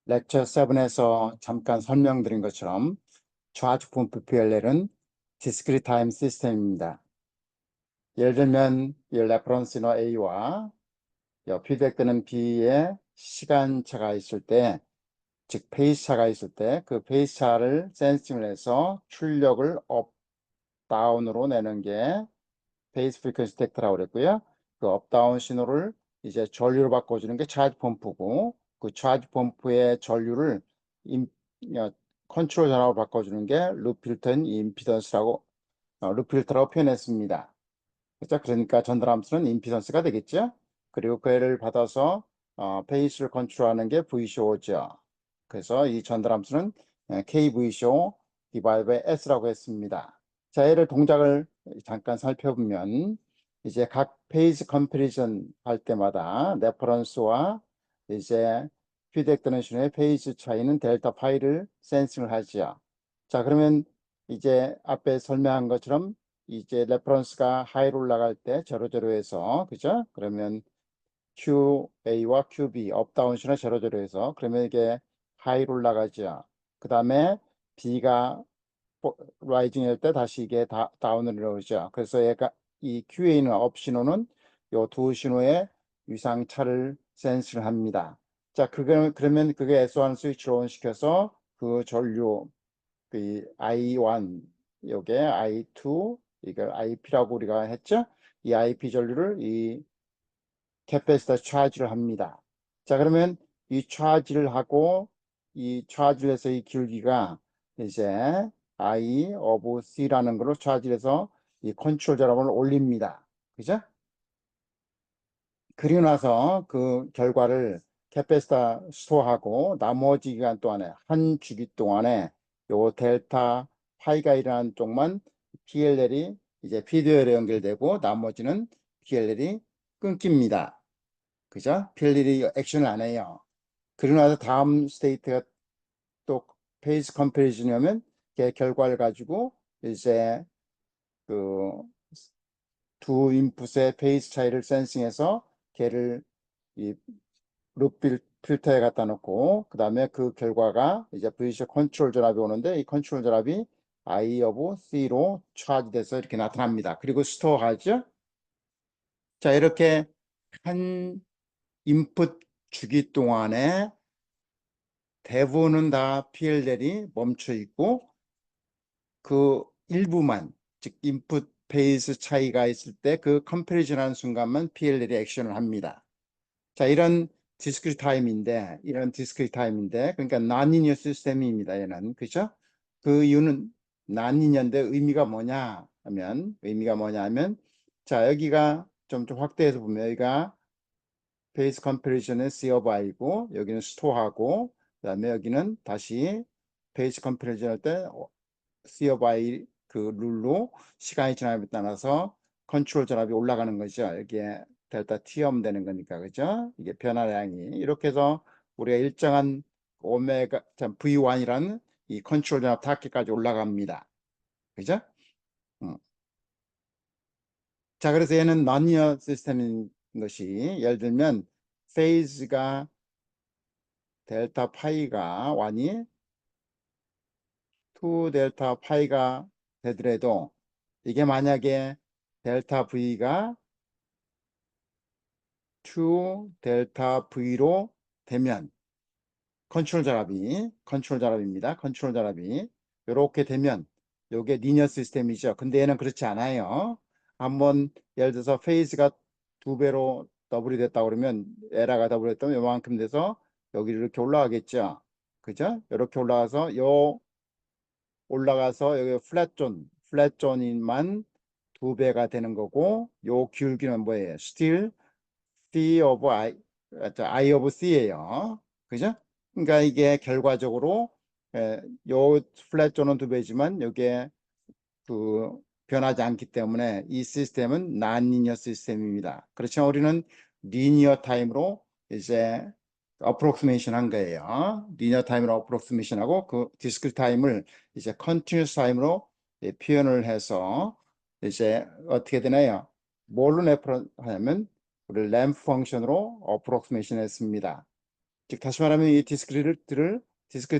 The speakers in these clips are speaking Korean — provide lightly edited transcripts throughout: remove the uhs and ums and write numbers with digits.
렉처 7에서 잠깐 설명드린 것처럼 charge pump PLL은 discrete time 시스템입니다. 예를 들면 이 레퍼런스너 A와 피드백되는 B의 시간차가 있을 때, 즉 페이스 차가 있을 때 그 페이스 차를 센싱을 해서 출력을 업, 다운으로 내는 게 페이스 프리퀀시 벡터라고 그랬고요. 그 업다운 신호를 이제 전류로 바꿔주는 게 차지 펌프고, 그 차지 펌프의 전류를 컨트롤 전압으로 바꿔주는 게 룹 필터인 임피던스라고 룹 필터라고 표현했습니다. 그렇죠? 그러니까 전달함수는 임피던스가 되겠죠. 그리고 그 애를 받아서 페이스를 컨트롤하는 게 VCO죠. 그래서 이 전달함수는 KVCO 디바이드 바이 S라고 했습니다. 자, 얘를 동작을 잠깐 살펴보면 이제 각 페이스 컴패리전 할 때마다 레퍼런스와 이제 피드백되는 신호의 페이스 차이는 델타 파이를 센싱을 하죠. 자, 그러면 이제 앞에 설명한 것처럼 이제 레퍼런스가 하이로 올라갈 때 제로제로해서, 그죠? 그러면 QA와 QB 업다운 신호 제로제로해서, 그러면 이게 하이로 올라가죠. 그 다음에 B가 라이징 할 때 다시 이게 다운으로 오죠. 그래서 얘가 이 QA는 업 신호는 요 두 신호의 위상차를 센스를 합니다. 자, 그러면 그게 S1 스위치를 온 시켜서 그 전류 그 I1 요게 I2 이걸 IP라고 우리가 했죠. 이 IP 전류를 이 캐패시터 차지를 합니다. 자, 그러면 이 차지를 하고 이 차지를 해서 이 길기가 이제 I of C라는 걸로 차지를 해서 이 컨트롤 전압을 올립니다. 그죠? 그리고 나서 그 결과를 캐패시터 스토어하고 나머지 기간 동안에 한 주기 동안에 요 델타 파이가 일어난 쪽만 PLL이 이제 PDO에 연결되고 나머지는 PLL이 끊깁니다. 그죠? PLL이 액션을 안 해요. 그리고 나서 다음 스테이트가 또 페이스 컴패리즌이면 걔 결과를 가지고 이제 그 두 인풋의 페이스 차이를 센싱해서 걔를 이 룹 필터에 갖다 놓고 그 다음에 그 결과가 이제 VC 컨트롤 전압이 오는데 이 컨트롤 전압이 I of C로 차지돼서 이렇게 나타납니다. 그리고 스토어하죠. 자, 이렇게 한 인풋 주기 동안에 대부분은 다 PLL이 멈춰 있고 그 일부만, 즉 인풋 페이스 차이가 있을 때 그 컴패리즌 하는 순간만 PLL이 액션을 합니다. 자, 이런 디스크리트 타임인데, 그러니까 난리니어 시스템입니다. 얘는. 그죠? 그 이유는 난리니어인데 의미가 뭐냐 하면, 자, 여기가 좀 확대해서 보면 여기가 베이스 컴패리즌의 C of I고, 여기는 스토어하고, 그 다음에 여기는 다시 베이스 컴패리즌 할 때 C of I 그 룰로 시간이 지남에 따라서 컨트롤 전압이 올라가는 거죠. 여기에 델타 T음 되는 거니까, 그죠? 이게 변화량이 이렇게 해서 우리가 일정한 오메가 V1이라는 이 컨트롤 전압 타켓까지 올라갑니다. 그죠? 자, 그래서 얘는 non-linear 시스템인 것이, 예를 들면 페이즈가 델타 파이가 완이 2 델타 파이가 되더라도 이게 만약에 델타 V가 2 델타 V로 되면 컨트롤 전압입니다. 컨트롤 전압이 이렇게 되면 이게 리니어 시스템이죠. 근데 얘는 그렇지 않아요. 한번 예를 들어서 페이즈가 2배로 더블이 됐다 그러면 에라가 더블 했다면 요만큼 돼서 여기 이렇게 올라가겠죠. 그죠? 이렇게 올라가서 여기 플랫 존만 2배가 되는 거고, 요 기울기는 뭐예요? still C of I of C예요. 그죠? 그러니까 이게 결과적으로 요 플랫 존은 2배지만 요게 그 변하지 않기 때문에 이 시스템은 난리니어 시스템입니다. 그렇지만 우리는 리니어 타임으로 이제 어프로크시메이션 한 거예요. 리니어 타임으로 어프로크시메이션 하고 그 디스크리트 타임을 이제 컨티뉴스 타임으로 표현을 해서 이제 어떻게 되나요? 뭘로 하냐면 우리 램프 펑션으로 어프로크시메이션 했습니다. 즉 다시 말하면 이 디스크리트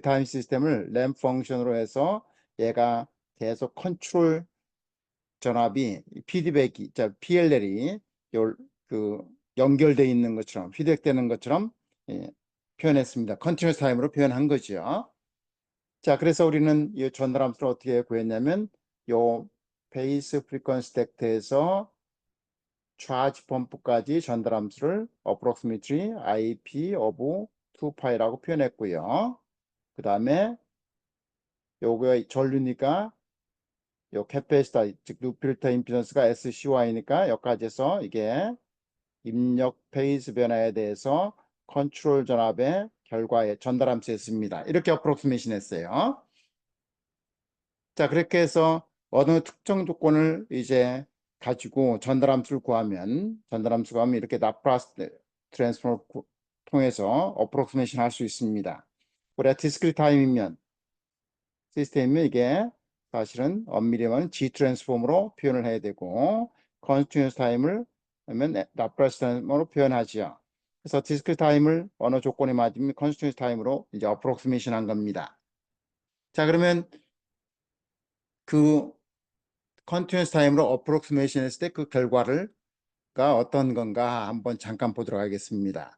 타임 시스템을 램프 펑션으로 해서 얘가 계속 컨트롤 전압이 피드백이 PLL이 그 연결돼 있는 것처럼 피드백되는 것처럼 표현했습니다. 컨티뉴스 타임으로 표현한 거죠. 자, 그래서 우리는 이 전달함수를 어떻게 구했냐면 요 베이스 프리퀀시 덱트에서 차지 펌프까지 전달함수를 approximately IP of 2파이라고 표현했고요. 그 다음에 요거 전류니까 요 캐패시터 즉 루필터 임피던스가 SCY니까 여기까지 해서 이게 입력 페이스 변화에 대해서 컨트롤 전압의 결과에 전달함수였습니다. 이렇게 어프로크시메이션 했어요. 자, 그렇게 해서 어느 특정 조건을 이제 가지고 전달함수를 구하면 전달함수가 하면 이렇게 라플라스 트랜스폼을 통해서 어프로크시메이션 할 수 있습니다. 우리가 디스크리트 타임이면 시스템이면 이게 사실은 엄밀히면 G 트랜스폼으로 표현을 해야 되고 컨티뉴스 타임을 하면 라플라스 트랜스폼으로 표현하지요. 그래서 디스크리트 타임을 어느 조건에 맞으면 컨티뉴스 타임으로 이제 어프로크시메이션 한 겁니다. 자, 그러면 그 컨티뉴스 타임으로 어프로크시메이션 했을 때 그 결과가 어떤 건가 한번 잠깐 보도록 하겠습니다.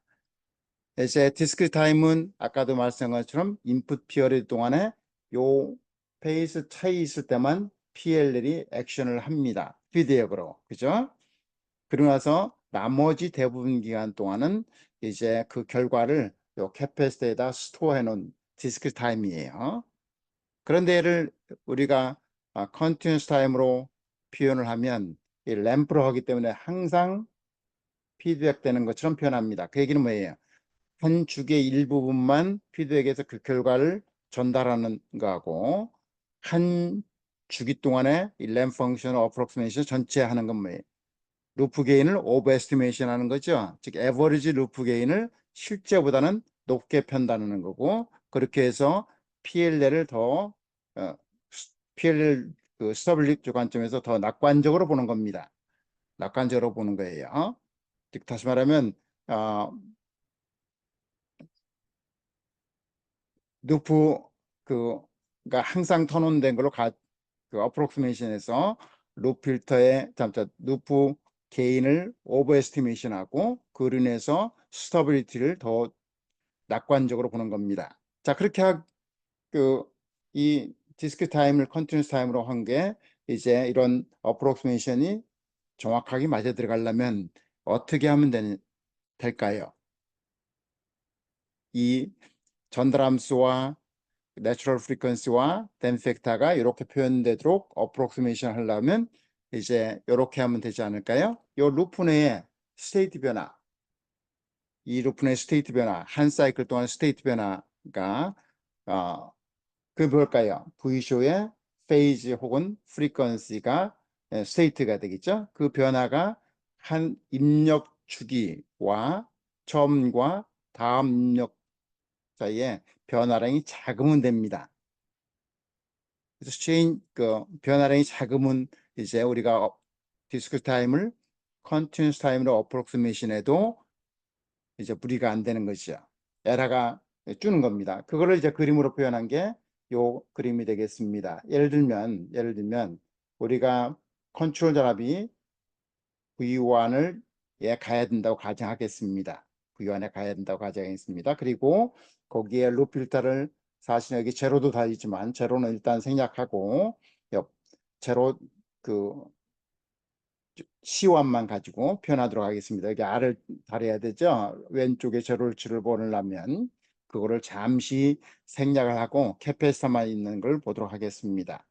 이제 디스크리트 타임은 아까도 말씀한 것처럼 인풋 피어리드 동안에 요 페이스 차이 있을 때만 PLL이 액션을 합니다. 피드백으로. 그죠? 그러고 나서 나머지 대부분 기간 동안은 이제 그 결과를 요 캐패시터에다 스토어해 놓은 디스크리트 타임이에요. 그런데 얘를 우리가 컨티뉴스 타임으로 표현을 하면 이 램프로 하기 때문에 항상 피드백 되는 것처럼 표현합니다. 그 얘기는 뭐예요? 한 주기의 일부분만 피드백에서 그 결과를 전달하는 거하고 한 주기 동안에 이 램프 펑션 어프로크시메이션 전체 하는 건 뭐예요? 루프 게인을 오버 에스티메이션 하는 거죠. 즉 에버리지 루프 게인을 실제보다는 높게 편다는 거고 그렇게 해서 PLL을 더 PLL 그 스타빌리티 관점에서 더 낙관적으로 보는 겁니다. 낙관적으로 보는 거예요. 즉 다시 말하면 루프 그가 항상 턴온된 걸로 그 어프로크시메이션에서 루프 필터의 루프 게인을 오버 에스티메이션하고 그로 인해서 스타빌리티를 더 낙관적으로 보는 겁니다. 자, 그렇게 이 디스크 타임을 컨티뉴스 타임으로 한 게 이제 이런 어프로크시메이션이 정확하게 맞아 들어가려면 어떻게 하면 될까요? 이 전달함수와 내추럴 프리퀀시와 댐 팩터가 이렇게 표현되도록 어프로크시메이션 하려면 이제 이렇게 하면 되지 않을까요? 이 루프 내에 스테이트 변화, 이 루프 내 스테이트 변화, 한 사이클 동안 스테이트 변화가 그 뭘까요? V쇼의 페이즈 혹은 프리퀀시가 스테이트가 되겠죠? 그 변화가 한 입력 주기와 처음과 다음 입력 사이에 변화량이 작으면 됩니다. 그래서 그 변화량이 작으면 이제 우리가 디스크 타임을 컨티뉴스 타임으로 어프로크시메이션 해도 이제 무리가 안 되는 것이죠. 에러가 주는 겁니다. 그거를 이제 그림으로 표현한 게 요 그림이 되겠습니다. 예를 들면 우리가 컨트롤 전압이 V1을 가야 된다고 가정하겠습니다. V1에 가야 된다고 가정하겠습니다. 그리고 거기에 루프 필터를 사실 여기 제로도 달리지만 제로는 일단 생략하고 제로 그 C1만 가지고 표현하도록 하겠습니다. 여기 R을 달아야 되죠. 왼쪽에 제로치를 보려면 그거를 잠시 생략을 하고 캐패시터만 있는 걸 보도록 하겠습니다.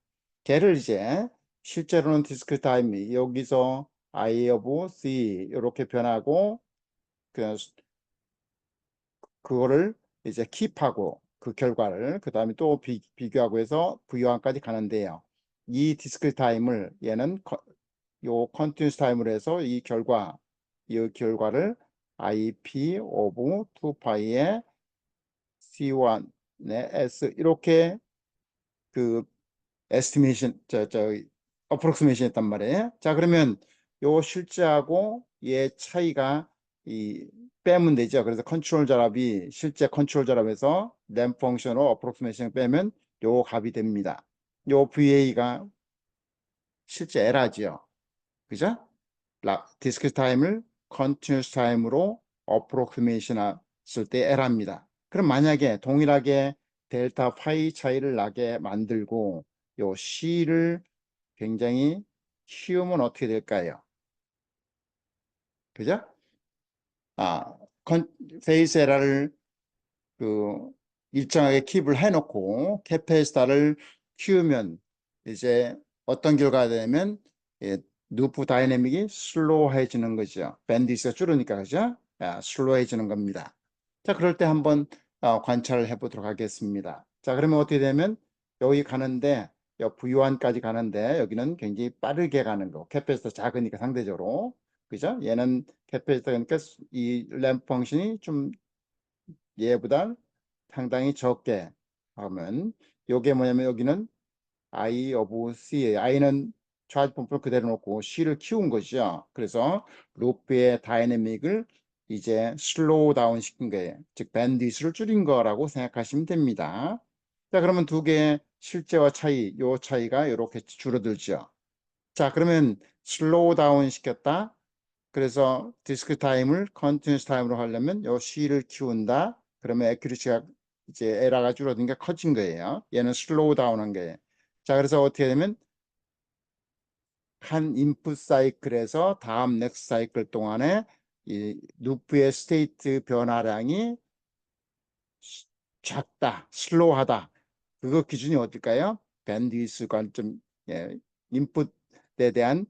걔를 이제 실제로는 디스크 타임이 여기서 I of C 이렇게 변하고 그거를 이제 킵하고 그 결과를 그 다음에 또 비교하고 해서 V1까지 가는데요. 이 디스크 타임을 얘는 요 컨티뉴스 타임으로 해서 이 결과를 IP 오브 2파이의 C1의 S 이렇게 그 에스티메이션 어프로크시메이션 했단 말이에요. 자, 그러면 요 실제하고 얘 차이가 이 빼면 되죠. 그래서 컨트롤 전압이 실제 컨트롤 전압에서 램프 펑션으로 어프로크시메이션 빼면 요 값이 됩니다. 요 VA가 실제 에러지요. 그죠? 디스크리트 타임을 컨티뉴스 타임으로 어프로크시메이션 했을 때 에러입니다. 그럼 만약에 동일하게 델타 파이 차이를 나게 만들고 요 C를 굉장히 키우면 어떻게 될까요? 그죠? 아, 페이스 에러를 그 일정하게 킵을 해놓고 캐패시터를 키우면 이제 어떤 결과가 되냐면 예, 루프 다이내믹이 슬로우해지는 거죠. 밴디스가 줄으니까 그죠? 슬로우해지는 겁니다. 자, 그럴 때 한번 관찰을 해보도록 하겠습니다. 자, 그러면 어떻게 되면 여기 가는데 V1까지 가는데 여기는 굉장히 빠르게 가는 거. 캐패시터 작으니까 상대적으로 그죠? 얘는 캐패시터 그러니까 이 램프 펑션이 좀 얘보다 상당히 적게 하면 요게 뭐냐면 여기는 I of C예요. I는 차지 펌프를 그대로 놓고 C를 키운 거죠. 그래서 루프의 다이내믹을 이제 슬로우 다운 시킨 거예요. 즉 밴디스를 줄인 거라고 생각하시면 됩니다. 자, 그러면 두 개의 실제와 차이, 요 차이가 이렇게 줄어들죠. 자, 그러면 슬로우 다운 시켰다. 그래서 디스크 타임을 컨티뉴스 타임으로 하려면 요 C를 키운다. 그러면 애큐리시가 이제 에러가 줄어든 게 커진 거예요. 얘는 슬로우 다운한 거예요. 자, 그래서 어떻게 되면 한 인풋 사이클에서 다음 넥스트 사이클 동안에 이 루프의 스테이트 변화량이 작다, 슬로우하다. 그거 기준이 어딜까요? 밴드위스 관점, 예, 인풋에 대한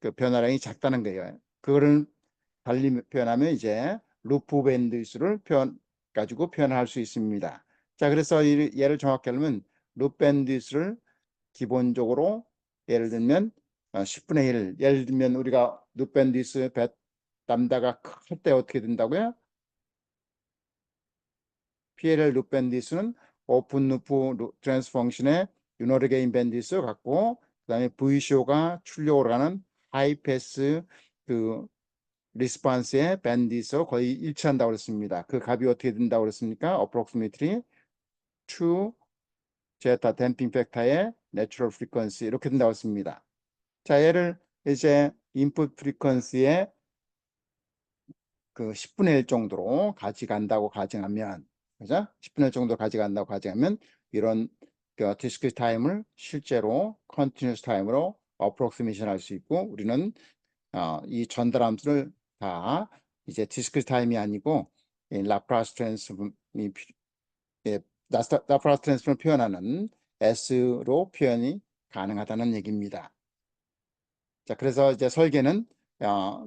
그 변화량이 작다는 거예요. 그거를 달리 표현하면 이제 루프 밴드위스를 가지고 표현할 수 있습니다. 자, 그래서 얘를 정확히 하려면 루프 밴드위스를 기본적으로 예를 들면 10분의 1, 예를 들면 우리가 루프 밴드위스 람다가 클 때 어떻게 된다고요? PLL 루프 밴디스는 오픈 루프 트랜스 펑션의 유너리 게인 밴디스 같고 그다음에 V쇼가 출력으로 가는 하이 패스 그 리스폰스의 밴디스와 거의 일치한다고 그랬습니다. 그 값이 어떻게 된다고 그랬습니까? approximately 2 제타 댐핑 팩터의 내추럴 프리퀀시 이렇게 된다고 했습니다. 자, 얘를 이제 인풋 프리퀀시의 그 10분의 1 정도로 가져간다고 가정하면, 그죠? 10분의 1 정도 가져간다고 가정하면 이런 그 디스크리트 타임을 실제로 컨티뉴스 타임으로 어프로크시메이션 할 수 있고 우리는 이 전달 함수를 다 이제 디스크리트 타임이 아니고 라프라스 트랜스폼이 라프라스 트랜스폼을 표현하는 S로 표현이 가능하다는 얘기입니다. 자, 그래서 이제 설계는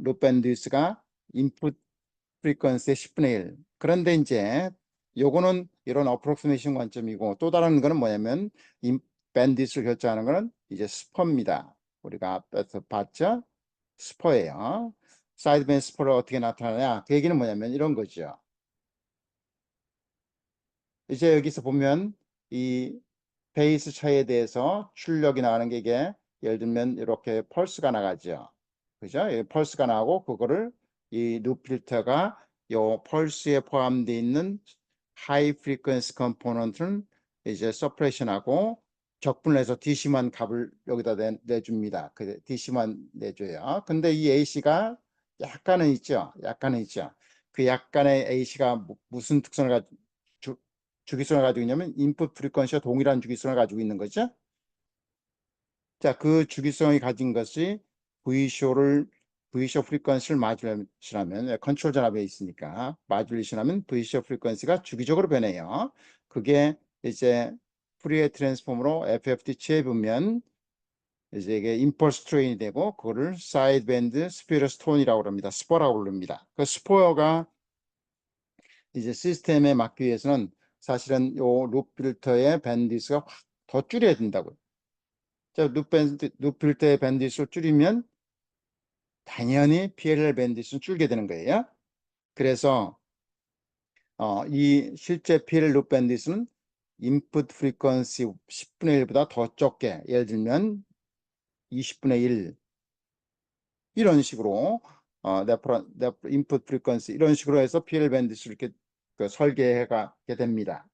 루프 밴드위스가 인풋 프리퀀시의 10분의 1. 그런데 이제 요거는 이런 어프로크시메이션 관점이고 또 다른 거는 뭐냐면 밴디스를 결정하는 거는 이제 스퍼입니다. 우리가 앞에서 봤죠? 스퍼예요. 사이드밴드 스퍼를 어떻게 나타나냐? 그 얘기는 뭐냐면 이런 거죠. 이제 여기서 보면 이 페이스 차이에 대해서 출력이 나가는 게 이게 예를 들면 이렇게 펄스가 나가죠. 그죠? 이 펄스가 나고 그거를 이 룹 필터가 요 펄스에 포함되어 있는 하이 프리퀀시 컴포넌트는 이제 서프레션하고 적분해서 DC만 값을 여기다 내줍니다. 그 DC만 내줘요. 근데 이 AC가 약간은 있죠. 약간은 있죠. 그 약간의 AC가 무슨 특성을 가지고 주기성을 가지고 있냐면 인풋 프리퀀시와 동일한 주기성을 가지고 있는 거죠. 자, 그 주기성이 가진 것이 V쇼 프리퀀시를 마듈리션하면 컨트롤 전압에 있으니까 마듈리션하면 V쇼 프리퀀시가 주기적으로 변해요. 그게 이제 푸리에 트랜스폼으로 FFT 취해보면 이제 이게 임펄스 트레인이 되고 그거를 사이드 밴드 스피러스 톤이라고 합니다. 스포라고 부릅니다. 그 스포어가 이제 시스템에 맞기 위해서는 사실은 요 룹 필터의 밴디스가 확 더 줄여야 된다고요. 자, 룹 필터의 밴디스를 줄이면 당연히 PLL 밴디스는 줄게 되는 거예요. 그래서 이 실제 PLL 룹 밴디스는 인풋 프리퀀시 10분의 1보다 더 적게, 예를 들면 20분의 1 이런 식으로 인풋 프리퀀시 이런 식으로 해서 PL 밴드를 이렇게 설계해 가게 됩니다.